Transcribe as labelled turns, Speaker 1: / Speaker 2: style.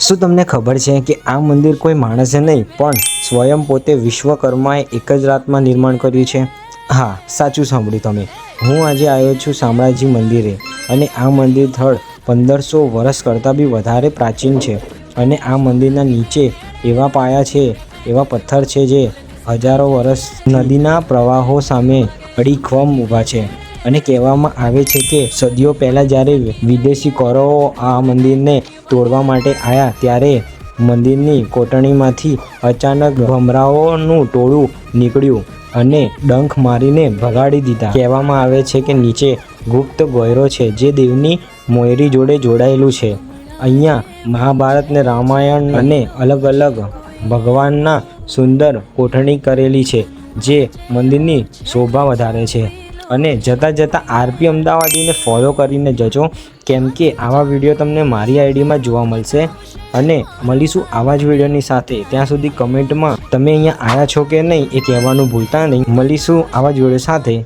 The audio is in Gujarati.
Speaker 1: શું તમને ખબર છે કે આ મંદિર કોઈ માણસે નહીં પણ સ્વયં પોતે વિશ્વકર્માએ એક જ રાતમાં નિર્માણ કર્યું છે? હા, સાચું સાંભળ્યું તમે. હું આજે આવ્યો છું શામળાજી મંદિરે અને આ મંદિર થળ 1500 વર્ષ કરતાં બી વધારે પ્રાચીન છે. અને આ મંદિરના નીચે એવા પાયા છે, એવા પથ્થર છે જે હજારો વર્ષ નદીના પ્રવાહો સામે અડીખમ ઊભા છે. અને કહેવામાં આવે છે કે સદીઓ પહેલાં જ્યારે વિદેશી કૌરવો આ મંદિરને તોડવા માટે આવ્યા ત્યારે મંદિરની કોટણીમાંથી અચાનક ભમરાઓનું ટોળું નીકળ્યું અને ડંખ મારીને ભગાડી દીધા. કહેવામાં આવે છે કે નીચે ગુપ્ત ગોયરો છે જે દેવની મોયરી જોડે જોડાયેલું છે. અહીંયા મહાભારત ને રામાયણ અને અલગ અલગ ભગવાનના સુંદર કોઠણી કરેલી છે જે મંદિરની શોભા વધારે છે. અને જતાં આરપી અમદાવાદીને ફોલો કરીને જજો, કેમ કે આવા વિડીયો તમને મારી આઈડીમાં જોવા મળશે. અને મળીશું આવા જ વિડીયોની સાથે. ત્યાં સુધી કમેન્ટમાં તમે અહીંયા આવ્યા છો કે નહીં એ કહેવાનું ભૂલતા નહીં. મળીશું આવા જ વિડીયો સાથે.